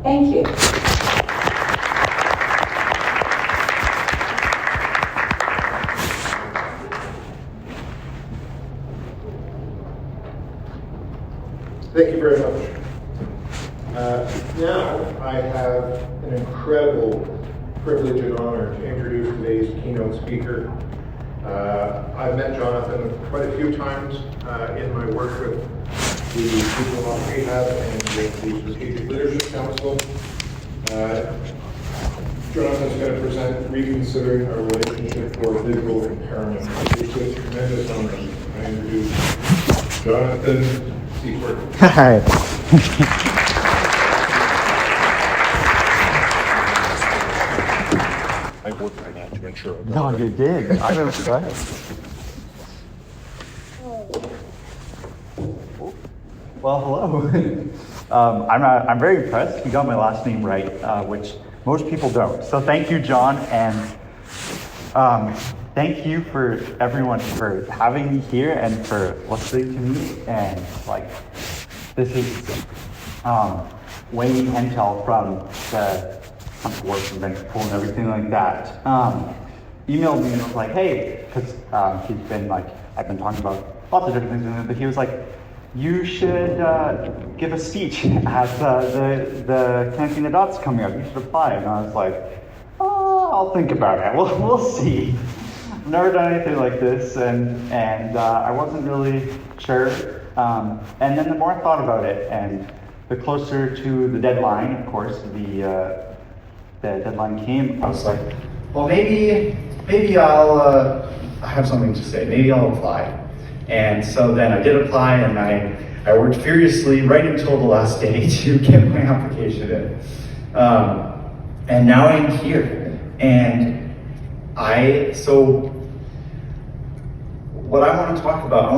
Thank you. Thank you very much. Now I have an incredible privilege and honor to introduce today's keynote speaker. I've met Jonathan quite a few times in my work with the People Off Rehab and with the Strategic Leadership Council. Jonathan's going to present Reconsidering Our Relationship for Visual Impairment. It's a tremendous honor. I introduce Jonathan. Hi. I worked right now to ensure. No, you did. I'm impressed. Well, hello. I'm very impressed. You got my last name right, which most people don't. So thank you, John, and thank you for everyone for having me here and for listening to me. And like, this is Wayne you can tell from the work from Venture Pool and everything like that. Emailed me and was like, hey, because he's been like, I've been talking about lots of different things, but he was like, you should give a speech at the Connecting the Dots coming up. You should apply. And I was like, oh, I'll think about it. We'll see. I've never done anything like this, and I wasn't really sure. And then the more I thought about it, and the closer to the deadline, of course, the deadline came, I was like, well, maybe I'll have something to say. Maybe I'll apply. And so then I did apply, and I worked furiously right until the last day to get my application in. And now I'm here. And so what I want to talk about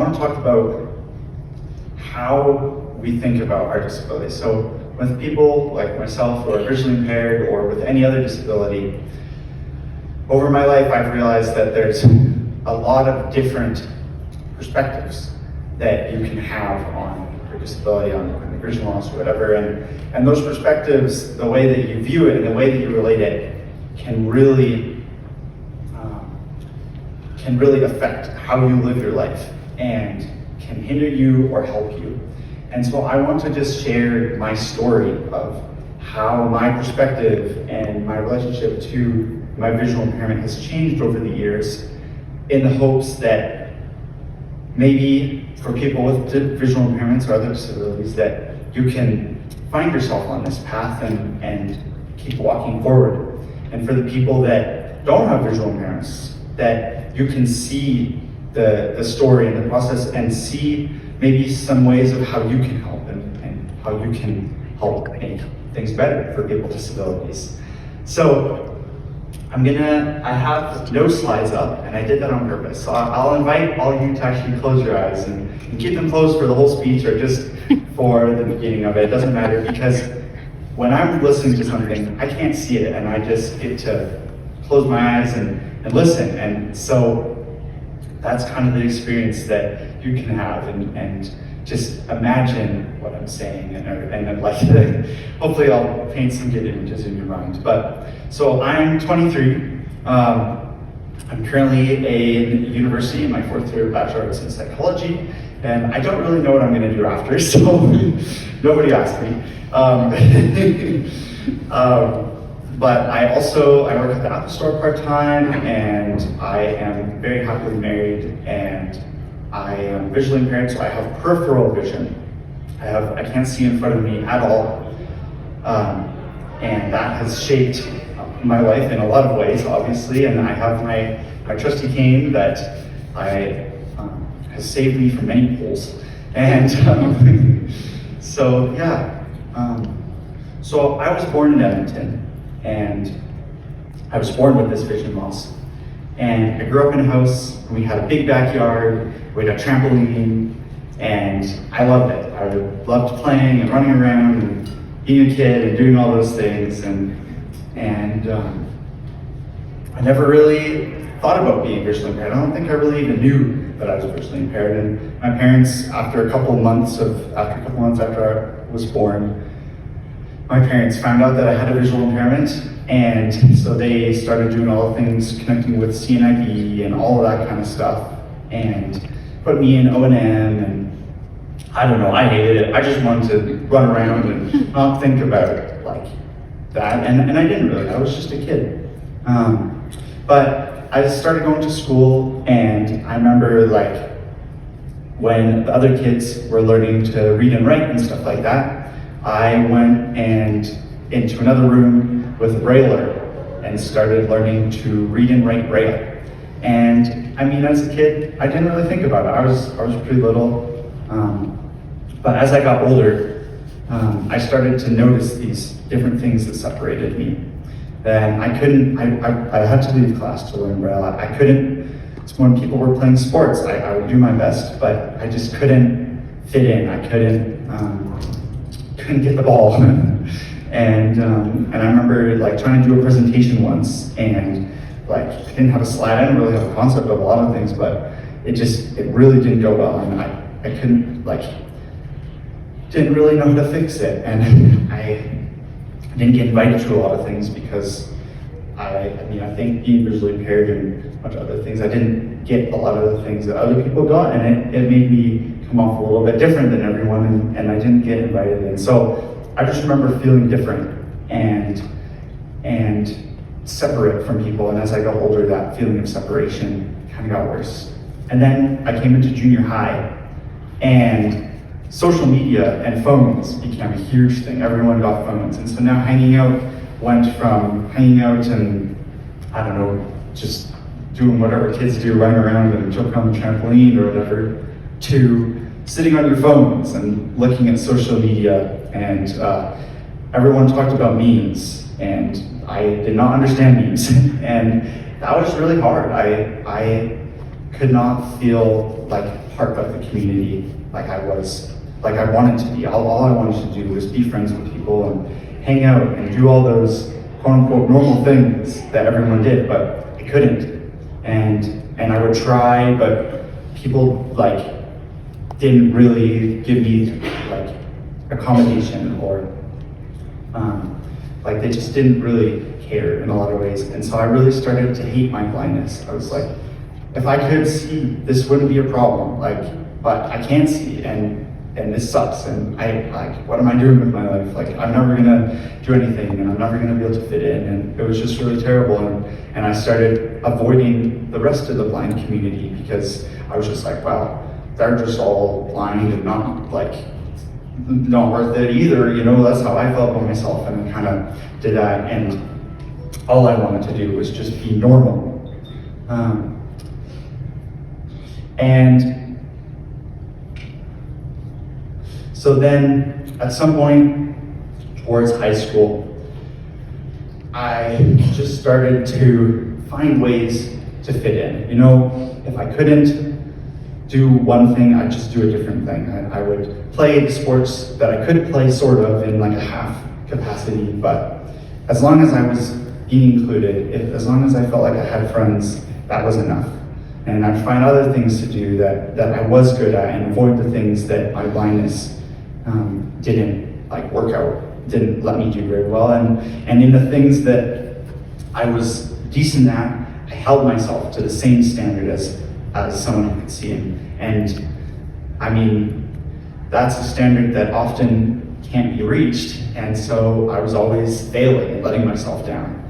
how we think about our disability. So with people like myself who are visually impaired or with any other disability, over my life I've realized that there's a lot of different perspectives that you can have on your disability, on vision loss or whatever, and those perspectives, the way that you view it and the way that you relate it can really affect how you live your life and can hinder you or help you. And so I want to just share my story of how my perspective and my relationship to my visual impairment has changed over the years, in the hopes that maybe for people with visual impairments or other disabilities that you can find yourself on this path and keep walking forward. And for the people that don't have visual impairments, that you can see the story and the process and see maybe some ways of how you can help and how you can help make things better for people with disabilities. So I have no slides up, and I did that on purpose. So I'll invite all of you to actually close your eyes and keep them closed for the whole speech or just for the beginning of it. It doesn't matter, because when I'm listening to something, I can't see it, and I just get to close my eyes and listen. And so that's kind of the experience that you can have, and just imagine what I'm saying, and like hopefully I'll paint some good images in your mind. But so I'm 23. I'm currently in university in my fourth year of Bachelor of Arts in Psychology, and I don't really know what I'm going to do after, so nobody asked me. But I work at the Apple Store part-time, and I am very happily married, and I am visually impaired, so I have peripheral vision. I can't see in front of me at all, and that has shaped my life in a lot of ways, obviously. And I have my trusty cane that has saved me from many pulls. And so yeah, so I was born in Edmonton, and I was born with this vision loss. And I grew up in a house, and we had a big backyard, we had a trampoline, and I loved it. I loved playing and running around and being a kid and doing all those things. And I never really thought about being visually impaired. I don't think I really even knew that I was visually impaired. And my parents, after a couple of months after I was born, my parents found out that I had a visual impairment, and so they started doing all the things connecting with CNIB and all of that kind of stuff, and put me in O&M, and I don't know, I hated it. I just wanted to run around and not think about like that, and I didn't really. I was just a kid. But I started going to school, and I remember like when the other kids were learning to read and write and stuff like that, I went and into another room with a brailler and started learning to read and write braille. And I mean, as a kid, I didn't really think about it. I was pretty little. But as I got older, I started to notice these different things that separated me. That I couldn't, I had to leave class to learn braille. I couldn't, so when people were playing sports, I would do my best, but I just couldn't fit in. I couldn't get the ball. and I remember like trying to do a presentation once, and like I didn't have a slide. I didn't really have a concept of a lot of things, but it really didn't go well, and I couldn't didn't really know how to fix it, and I didn't get invited to a lot of things because I think being visually impaired and a bunch of other things, I didn't get a lot of the things that other people got, and it made me come off a little bit different than everyone, and I didn't get invited in. So I just remember feeling different and separate from people, and as I got older, that feeling of separation kind of got worse. And then I came into junior high, and social media and phones became a huge thing. Everyone got phones, and so now hanging out went from hanging out and, I don't know, just doing whatever kids do, running around and jumping on the trampoline or whatever, to sitting on your phones and looking at social media. And everyone talked about memes, and I did not understand memes. And that was really hard. I could not feel like part of the community like I wanted to be. All I wanted to do was be friends with people and hang out and do all those quote unquote normal things that everyone did, but I couldn't. And I would try, but people like didn't really give me like accommodation, or like they just didn't really care in a lot of ways. And so I really started to hate my blindness. I was like, if I could see, this wouldn't be a problem. But I can't see, and this sucks, and what am I doing with my life? Like, I'm never gonna do anything, and I'm never gonna be able to fit in, and it was just really terrible, and I started avoiding the rest of the blind community because I was just like, wow, they're just all blind and not worth it either, you know. That's how I felt about myself, and I kind of did that, and all I wanted to do was just be normal. And so then at some point towards high school, I just started to find ways to fit in. You know, if I couldn't do one thing, I'd just do a different thing. I would play the sports that I could play sort of in like a half capacity, but as long as I was being included, as long as I felt like I had friends, that was enough. And I'd find other things to do that I was good at, and avoid the things that my blindness didn't like work out, didn't let me do very well. And in the things that I was decent at, I held myself to the same standard as someone who could see him. And I mean, that's a standard that often can't be reached. And so I was always failing and letting myself down.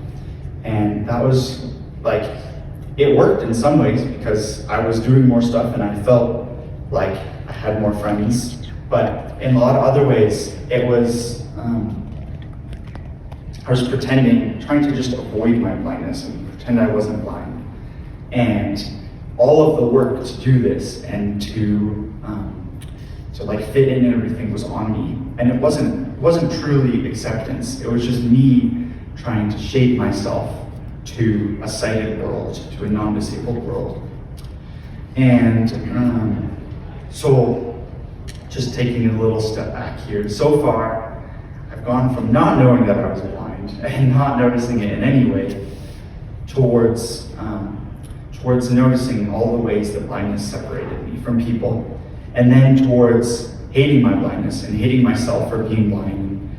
And that was like, it worked in some ways because I was doing more stuff and I felt like I had more friends. But in a lot of other ways, it was, I was pretending, trying to just avoid my blindness and pretend I wasn't blind. And all of the work to do this and to like fit in and everything was on me. And it wasn't truly acceptance. It was just me trying to shape myself to a sighted world, to a non-disabled world. And so just taking a little step back here, so far I've gone from not knowing that I was blind and not noticing it in any way towards noticing all the ways that blindness separated me from people, and then towards hating my blindness and hating myself for being blind,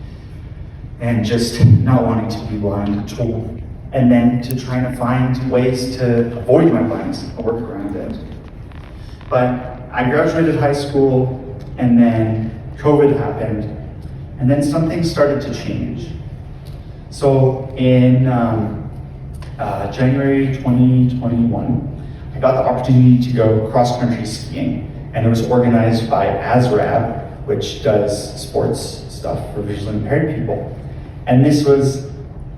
and just not wanting to be blind at all. And then to trying to find ways to avoid my blindness and work around it. But I graduated high school, and then COVID happened, and then something started to change. So in January 2021, I got the opportunity to go cross-country skiing, and it was organized by ASRAB, which does sports stuff for visually impaired people. And this was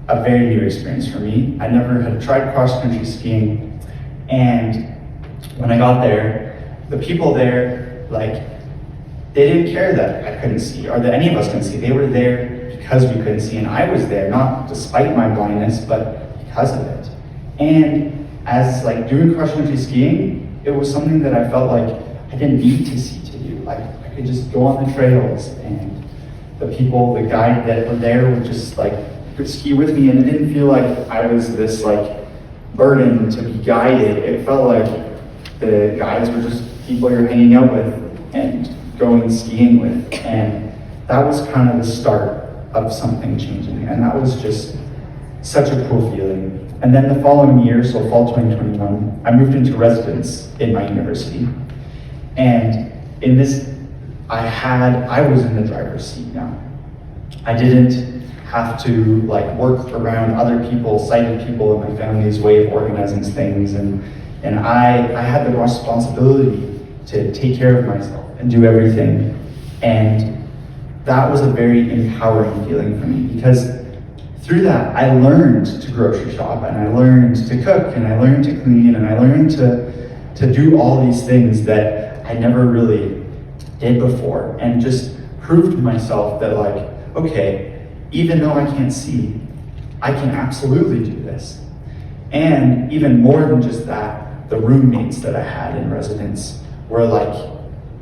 a very new experience for me. I never had tried cross-country skiing, and when I got there, the people there, like, they didn't care that I couldn't see, or that any of us couldn't see. They were there because we couldn't see, and I was there, not despite my blindness, but because of it. And as like doing cross-country skiing, it was something that I felt like I didn't need to see to do. Like, I could just go on the trails, and the people, the guide that were there would just like, could ski with me, and it didn't feel like I was this like burden to be guided. It felt like the guides were just people you're hanging out with and going skiing with, and that was kind of the start of something changing, and that was just such a cool feeling. And then the following year, so fall 2021, I moved into residence in my university, and in this, I was in the driver's seat now. I didn't have to like work around other people, sighted people in my family's way of organizing things, and I had the responsibility to take care of myself and do everything. And that was a very empowering feeling for me, because through that I learned to grocery shop, and I learned to cook, and I learned to clean, and I learned to do all these things that I never really did before, and just proved to myself that like, okay, even though I can't see, I can absolutely do this. And even more than just that, the roommates that I had in residence were like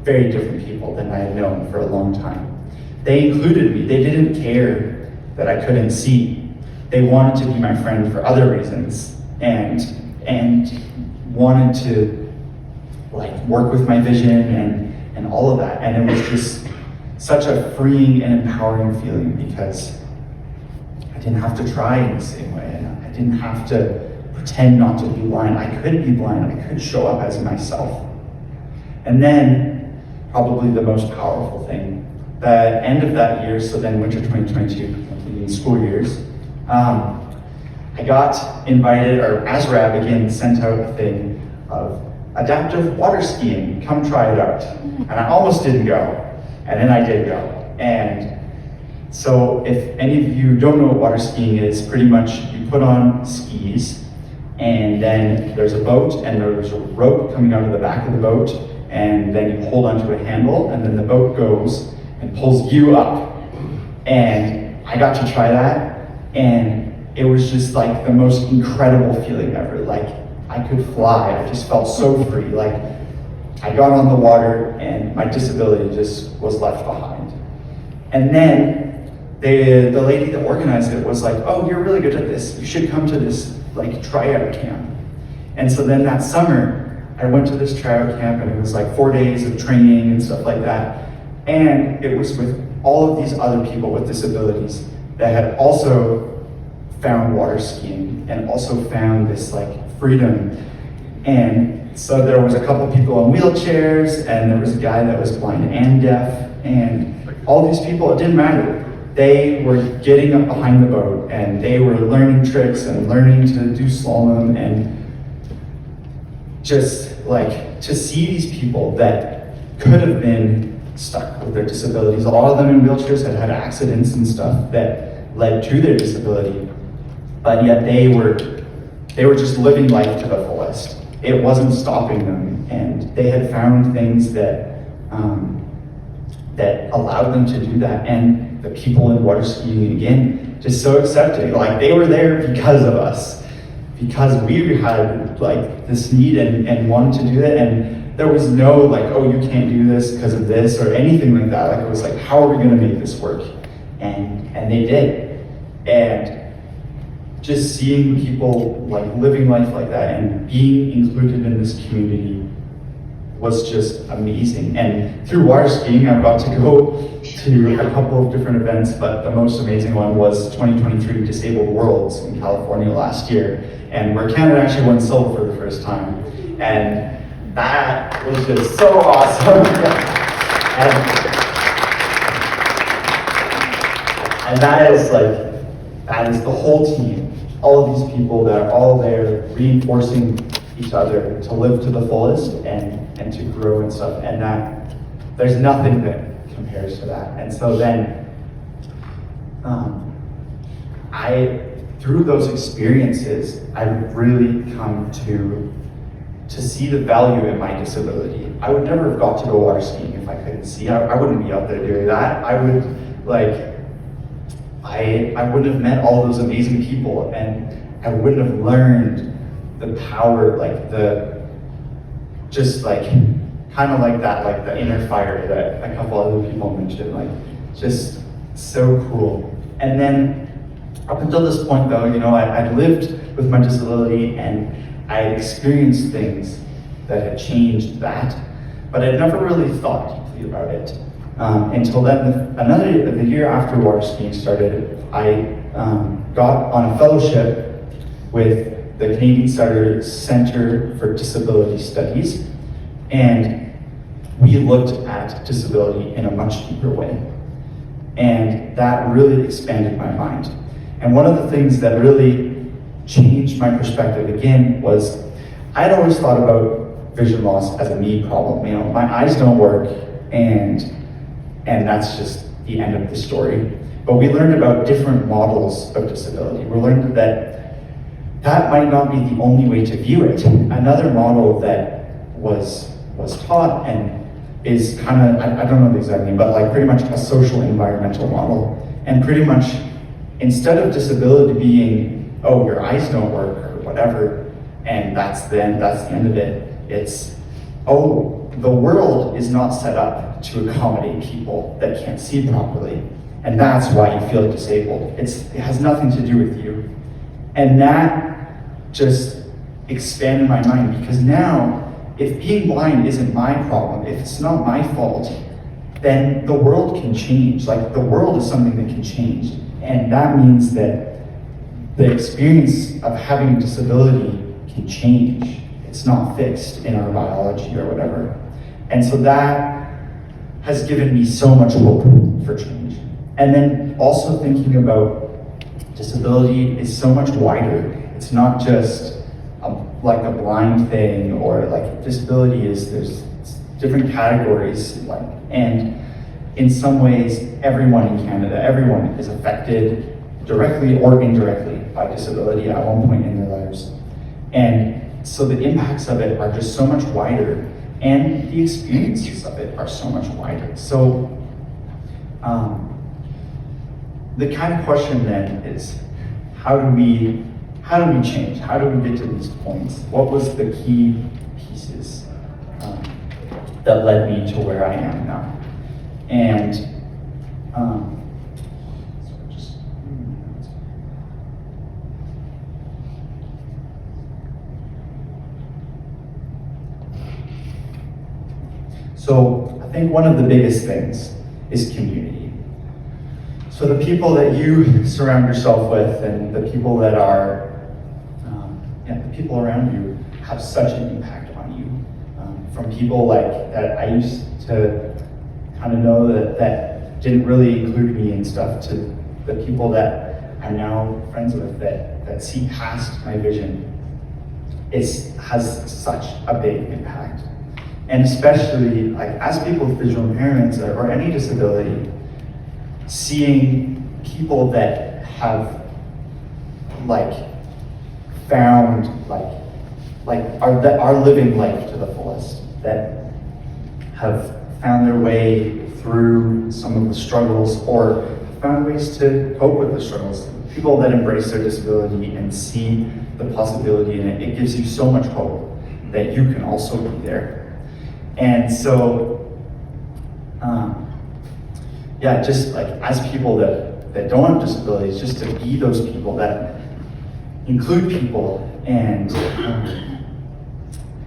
very different people than I had known for a long time. They included me. They didn't care that I couldn't see. They wanted to be my friend for other reasons, and wanted to like work with my vision and all of that. And it was just such a freeing and empowering feeling, because I didn't have to try in the same way, and I didn't have to pretend not to be blind. I could be blind. I could show up as myself. And then, probably the most powerful thing, the end of that year, so then winter 2022, completing school years, I got invited, or ASRAB again sent out a thing of adaptive water skiing, come try it out. And I almost didn't go, and then I did go. And so if any of you don't know what water skiing is, pretty much you put on skis, and then there's a boat, and there's a rope coming out of the back of the boat, and then you hold onto a handle, and then the boat goes and pulls you up. And I got to try that, and it was just like the most incredible feeling ever. Like, I could fly. I just felt so free. Like, I got on the water, and my disability just was left behind. And then the lady that organized it was like, oh, you're really good at this. You should come to this like tryout camp. And so then that summer, I went to this tryout camp, and it was like 4 days of training and stuff like that. And it was with all of these other people with disabilities that had also found water skiing and also found this like freedom. And so there was a couple people in wheelchairs, and there was a guy that was blind and deaf, and all these people, it didn't matter. They were getting up behind the boat, and they were learning tricks and learning to do slalom, and just like to see these people that could have been stuck with their disabilities. A lot of them in wheelchairs had had accidents and stuff that led to their disability, but yet they were just living life to the fullest. It wasn't stopping them, and they had found things that that allowed them to do that. And the people in water skiing, again, just so accepting. Like, they were there because of us, because we had like this need and wanted to do that. And there was no like, oh, you can't do this because of this or anything like that. Like, it was like, how are we going to make this work? And they did. And just seeing people like living life like that and being included in this community was just amazing. And through water skiing, I got to go to a couple of different events, but the most amazing one was 2023 Disabled Worlds in California last year, and where Canada actually won silver for the first time. And that was just so awesome. and that is the whole team. All of these people that are all there reinforcing each other to live to the fullest and to grow and stuff. And that there's nothing that compares to that. And so then through those experiences, I've really come to see the value in my disability. I would never have got to go water skiing if I couldn't see. I wouldn't be out there doing that. I wouldn't have met all those amazing people, and I wouldn't have learned the power, the inner fire that a couple other people mentioned, just so cool. And then up until this point though, I'd lived with my disability and I had experienced things that had changed that, but I'd never really thought deeply about it. Until then, the year after water skiing started, I got on a fellowship with the Canadian Center for Disability Studies, and we looked at disability in a much deeper way. And that really expanded my mind. And one of the things that really changed my perspective again was I'd always thought about vision loss as a me problem. My eyes don't work, and that's just the end of the story. But we learned about different models of disability. We learned that might not be the only way to view it. Another model that was taught and is kind of, I don't know the exact name, but pretty much a social environmental model. And pretty much, instead of disability being, oh, your eyes don't work or whatever, and that's the end of it, it's, oh, the world is not set up to accommodate people that can't see properly. And that's why you feel disabled. It has nothing to do with you. And that just expanded my mind, because now, if being blind isn't my problem, if it's not my fault, then the world can change. The world is something that can change. And that means that the experience of having a disability can change. It's not fixed in our biology or whatever. And so that has given me so much hope for change. And then also thinking about disability is so much wider. It's not just a blind thing, or disability there's different categories, and in some ways everyone in Canada, everyone is affected directly or indirectly by disability at one point in their lives. And so the impacts of it are just so much wider, and the experiences of it are so much wider. So the kind of question then is, how do we change? How do we get to these points? What was the key pieces that led me to where I am now? And so I think one of the biggest things is community. So the people that you surround yourself with, and the people that are the people around you have such an impact on you. From people that I used to kind of know that didn't really include me and stuff, to the people that I'm now friends with that see past my vision. It has such a big impact. And especially as people with visual impairments or any disability, seeing people that have found are living life to the fullest, that have found their way through some of the struggles, or found ways to cope with the struggles. People that embrace their disability and see the possibility in it, it gives you so much hope that you can also be there. And so, just as people that don't have disabilities, just to be those people that include people and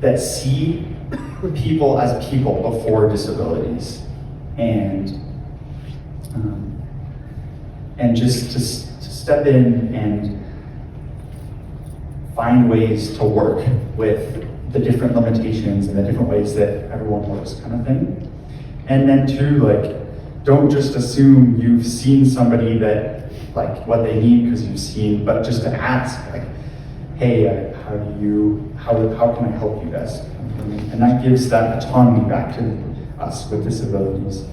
that see people as people before disabilities, and just to step in and find ways to work with the different limitations and the different ways that everyone works, kind of thing. And then too, like, don't just assume you've seen somebody that, like, what they need because you've seen, but just to ask, like, hey, how can I help you guys? And that gives that autonomy back to us with disabilities.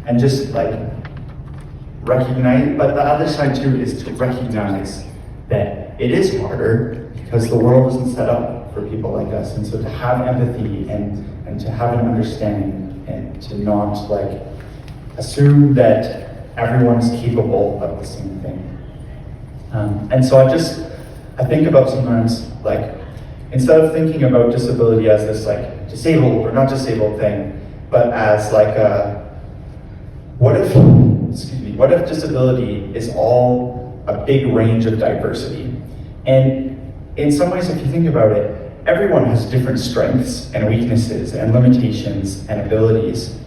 And just like recognize, but the other side too is to recognize that it is harder because the world isn't set up for people like us. And so to have empathy and to have an understanding and to not like assume that everyone's capable of the same thing. And so I think about sometimes, like, instead of thinking about disability as this like disabled or not disabled thing, but as like what if disability is all a big range of diversity? And in some ways, if you think about it, everyone has different strengths and weaknesses and limitations and abilities.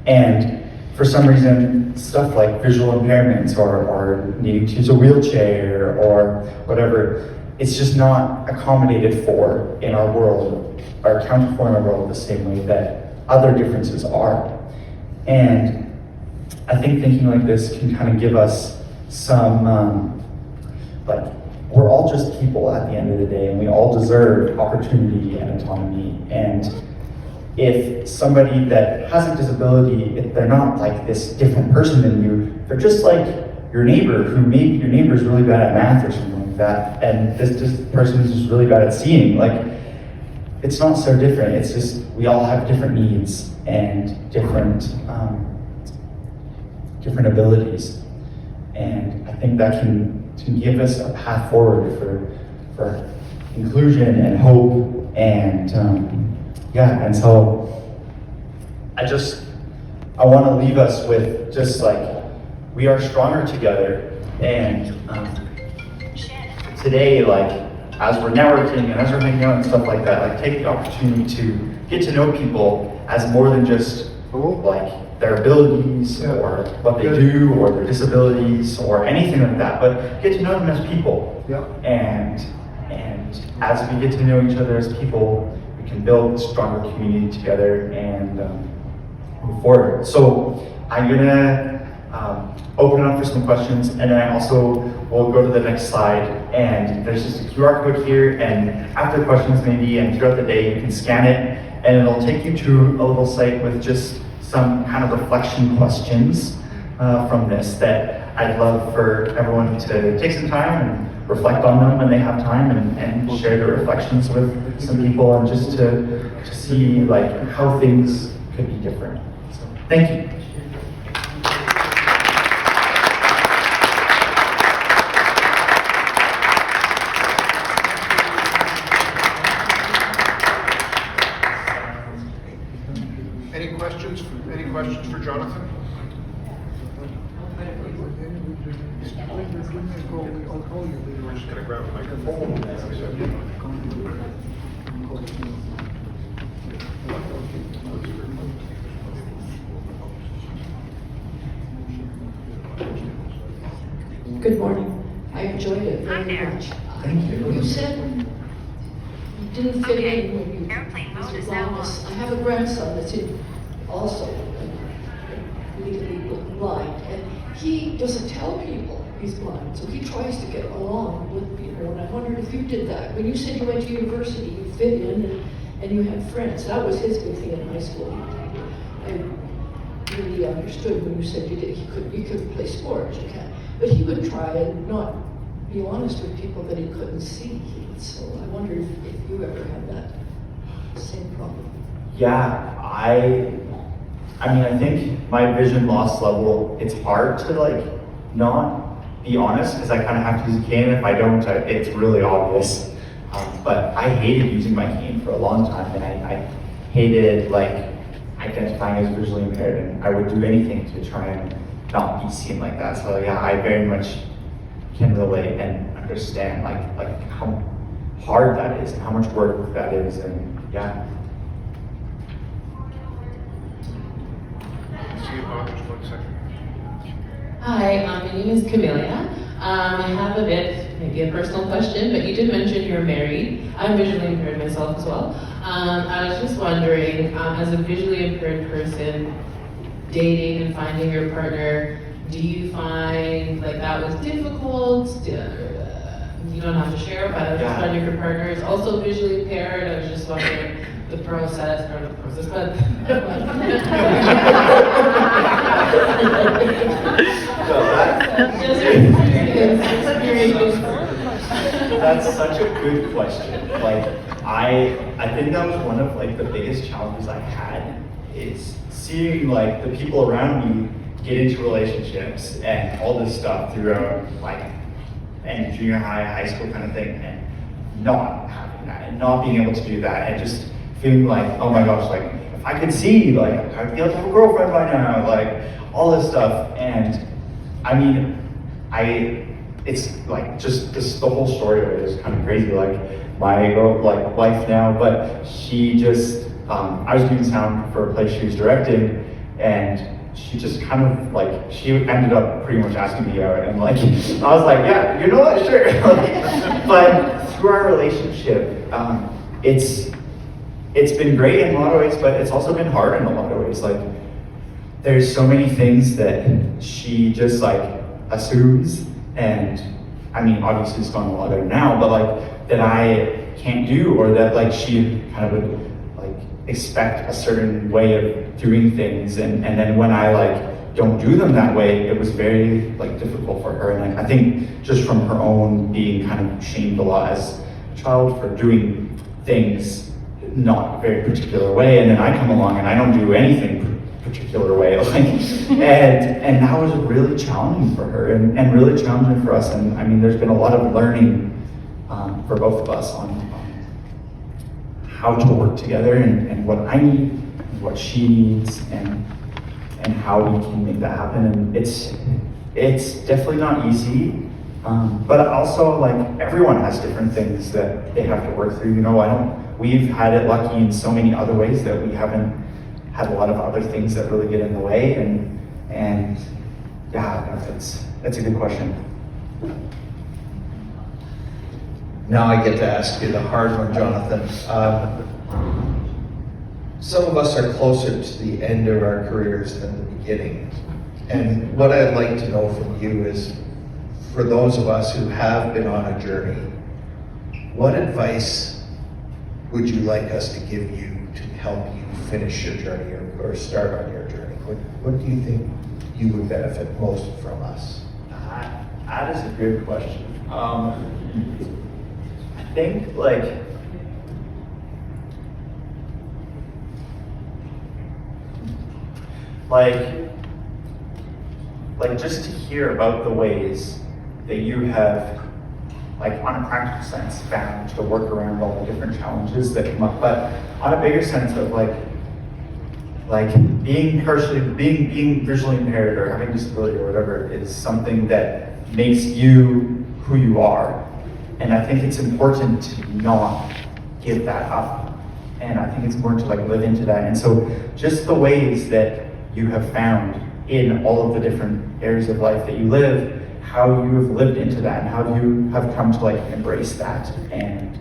And for some reason, stuff like visual impairments or needing to use a wheelchair or whatever, it's just not accommodated for in our world, or accounted for in our world the same way that other differences are. And I think thinking like this can kind of give us some, like, we're all just people at the end of the day, and we all deserve opportunity and autonomy. And if somebody that has a disability, if they're not like this different person than you, they're just like your neighbor, who maybe your neighbor's really bad at math or something like that, and this person is just really bad at seeing. Like, it's not so different. It's just we all have different needs and different abilities, and I think that can give us a path forward for inclusion and hope, and and so I want to leave us with just like, we are stronger together. And today, like, as we're networking and as we're hanging out and stuff like that, like, take the opportunity to get to know people as more than just like their abilities or what they do or their disabilities or anything like that, but get to know them as people. And as we get to know each other as people, we can build a stronger community together and move forward. So I'm gonna open it up for some questions, and then I also will go to the next slide, and there's just a QR code here, and after questions maybe and throughout the day you can scan it, and it'll take you to a little site with just some kind of reflection questions from this that I'd love for everyone to take some time and reflect on them when they have time, and share their reflections with some people, and just to see like how things could be different. So, thank you. Any questions for Jonathan? We're just going to grab a microphone. Good morning. I enjoyed it very much. Thank you. You said you didn't fit in when you was blindness. I have a grandson that's also legally blind, and he doesn't tell people he's blind, so he tries to get along with people. And I wondered if you did that. When you said you went to university, you fit in and you had friends. That was his big thing in high school. I really understood when you said you couldn't play sports, you can't. But he would try and not be honest with people that he couldn't see. So I wonder if you ever had that same problem. Yeah, I mean, I think my vision loss level, it's hard to like not be honest, because I kind of have to use a cane. If I don't, it's really obvious. But I hated using my cane for a long time, and I hated like identifying as visually impaired, and I would do anything to try and not be seen like that. So yeah, I very much can relate and understand like how hard that is and how much work that is, and yeah. just 1 second. Hi, my name is Camelia. I have a bit, maybe a personal question, but you did mention you're married. I'm visually impaired myself as well. I was just wondering, as a visually impaired person, dating and finding your partner, do you find like that was difficult? You don't have to share, but I was just wondering if your partner is also visually impaired. I was just wondering the process, or the process, but just your experience. That's such a good question. Like, I think that was one of like the biggest challenges I had, is seeing like the people around me get into relationships and all this stuff throughout like and junior high school kind of thing, and not having that and not being able to do that, and just feeling like, oh my gosh, like if I could see, like I'd be able to have a girlfriend by now, like all this stuff. And I mean, it's like just this, the whole story of it is kind of crazy. Like my girl, like wife now, but she just, I was doing sound for a play she was directing, and she just kind of like, she ended up pretty much asking me out, and like, I was like, yeah, you know what, sure. But through our relationship, it's been great in a lot of ways, but it's also been hard in a lot of ways. Like, there's so many things that she just like assumes, and I mean, obviously it's gone a lot better now, but like that I can't do, or that like she kind of would like expect a certain way of doing things, and then when I like don't do them that way, it was very like difficult for her. And I think just from her own being kind of shamed a lot as a child for doing things not a very particular way, and then I come along and I don't do anything particular way, like, and that was really challenging for her, and really challenging for us. And I mean, there's been a lot of learning for both of us on how to work together, and what I need, and what she needs, and how we can make that happen. And it's definitely not easy, but also like everyone has different things that they have to work through. You know, we've had it lucky in so many other ways that we haven't had a lot of other things that really get in the way, and yeah, that's a good question. Now I get to ask you the hard one, Jonathan. Some of us are closer to the end of our careers than the beginning. And what I'd like to know from you is, for those of us who have been on a journey, what advice would you like us to give you to help you finish your journey, or start on your journey? What do you think you would benefit most from us? That is a good question. I think like just to hear about the ways that you have, like on a practical sense, found to work around all the different challenges that come up, but on a bigger sense of like being visually impaired or having disability or whatever is something that makes you who you are. And I think it's important to not give that up. And I think it's important to like live into that. And so just the ways that you have found in all of the different areas of life that you live, how you have lived into that, and how you have come to like embrace that, and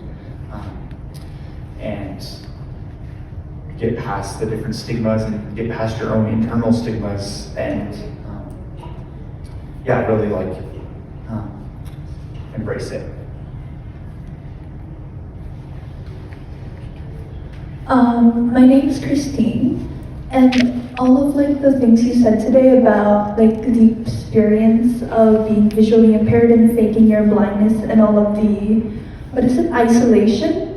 get past the different stigmas, and get past your own internal stigmas, and really like embrace it. My name is Christine, and all of like the things you said today about like the experience of being visually impaired and faking your blindness and all of the, isolation,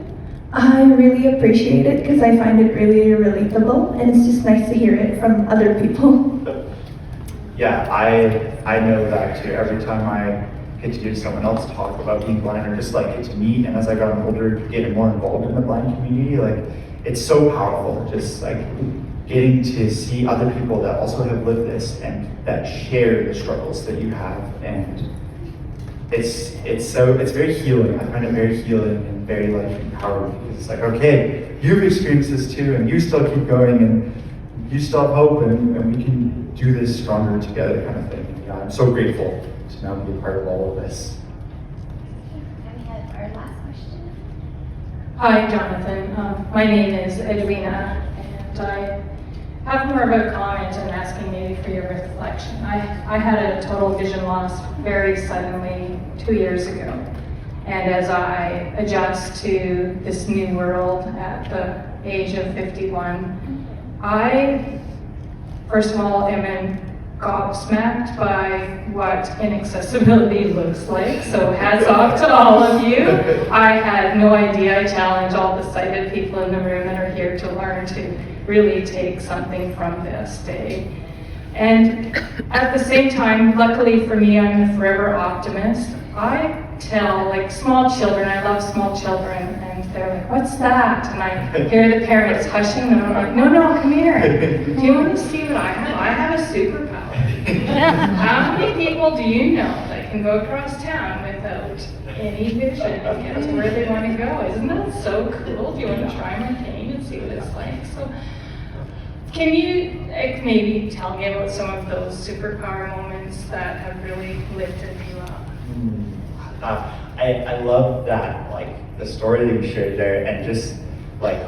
I really appreciate it because I find it really relatable, and it's just nice to hear it from other people. Yeah, I know that too. Every time I get to hear someone else talk about being blind, or just like get to meet, and as I got older, getting more involved in the blind community, like it's so powerful. Just like getting to see other people that also have lived this and that share the struggles that you have, and it's very healing. I find it very healing and very like empowering, because it's like, okay, you've experienced this too, and you still keep going, and you still have hope, and we can do this stronger together, kind of thing. Yeah, I'm so grateful to now be a part of all of this. And we have our last question. Hi, Jonathan. My name is Edwina, and I have more of a comment and asking maybe for your reflection. I had a total vision loss very suddenly 2 years ago. And as I adjust to this new world at the age of 51, I, first of all, am gobsmacked by what inaccessibility looks like. So hats off to all of you. I had no idea. I challenge all the sighted people in the room that are here to learn to really take something from this day. And at the same time, luckily for me, I'm a forever optimist. I tell like small children, I love small children, and they're like, what's that? And I hear the parents hushing them. I'm like, no, come here. Do you want to see what I have? I have a superpower. How many people do you know that can go across town without any vision and get to where they want to go? Isn't that so cool? Do you want to try my cane and see what it's like? So can you maybe tell me about some of those superpower moments that have really lifted you up? I love that, like, the story that you shared there, and just, like,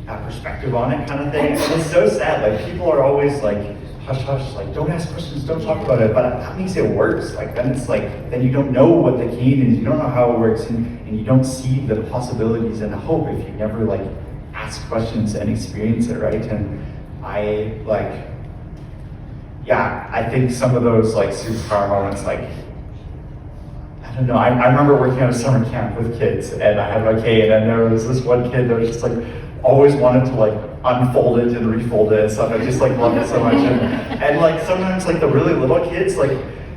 that perspective on it kind of thing. And it's so sad, like, people are always like, hush, hush, like, don't ask questions, don't talk about it, but that makes it worse. Like, then it's like, then you don't know what the cane is, you don't know how it works, and you don't see the possibilities and the hope if you never, like, ask questions and experience it, right? And I, like, yeah, I think some of those, like, superpower moments, like, I don't know, I remember working at a summer camp with kids, and I had my cane, and there was this one kid that was just, like, always wanted to, like, unfold it and refold it and stuff. I just, like, loved it so much. And like, sometimes, like, the really little kids, like,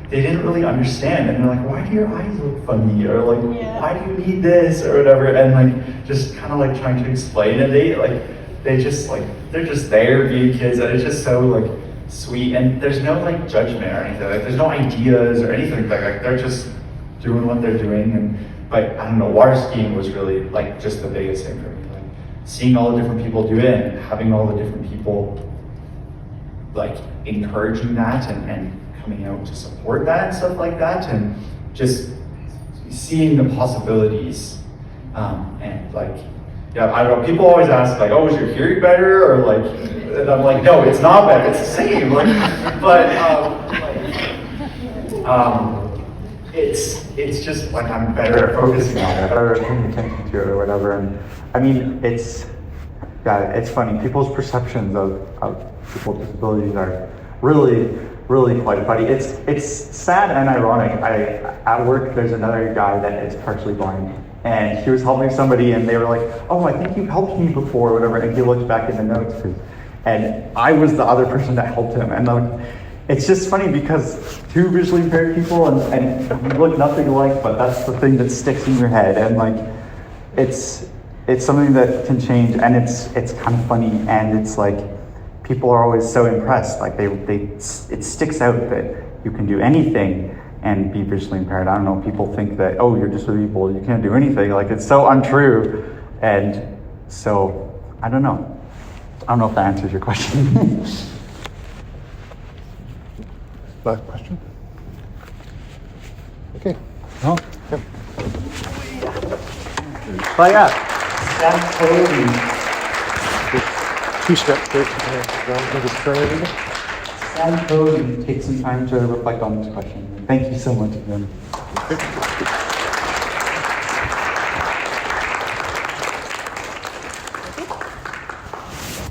they didn't really understand, and they're like, why do your eyes look funny? Or, like, why do you need this? Or whatever. And, like, just kind of, like, trying to explain. And they just, like, they're just there being kids, and it's just so, like, sweet. And there's no, like, judgment or anything. Like, there's no ideas or anything like that. Like, they're just doing what they're doing. And, but, I don't know, water skiing was really, like, just the biggest thing for me. Like, seeing all the different people do it, and having all the different people, like, encouraging that and coming out to support that and stuff like that, and just seeing the possibilities. And, like, yeah, I don't know, people always ask, like, oh, is your hearing better? Or, like, and I'm like, no, it's not better, it's the same. Like, but, it's just, like, I'm better at focusing on it, better at paying attention to it or whatever. And I mean, it's funny. People's perceptions of people with disabilities are really quite funny. It's sad and ironic. At work, there's another guy that is partially blind, and he was helping somebody, and they were like, oh, I think you've helped me before, or whatever. And he looked back in the notes, and I was the other person that helped him. And like, it's just funny because two visually impaired people and we look nothing alike, but that's the thing that sticks in your head. And like, it's something that can change, and it's kind of funny, and it's like, people are always so impressed. Like, it sticks out that you can do anything and be visually impaired. I don't know, people think that, oh, you're just disabled, you can't do anything. Like, it's so untrue. And so, I don't know if that answers your question. Last question? Okay. No? Okay. But yeah, that's totally. Two-step. Stand code and take some time to reflect on this question. Thank you so much again.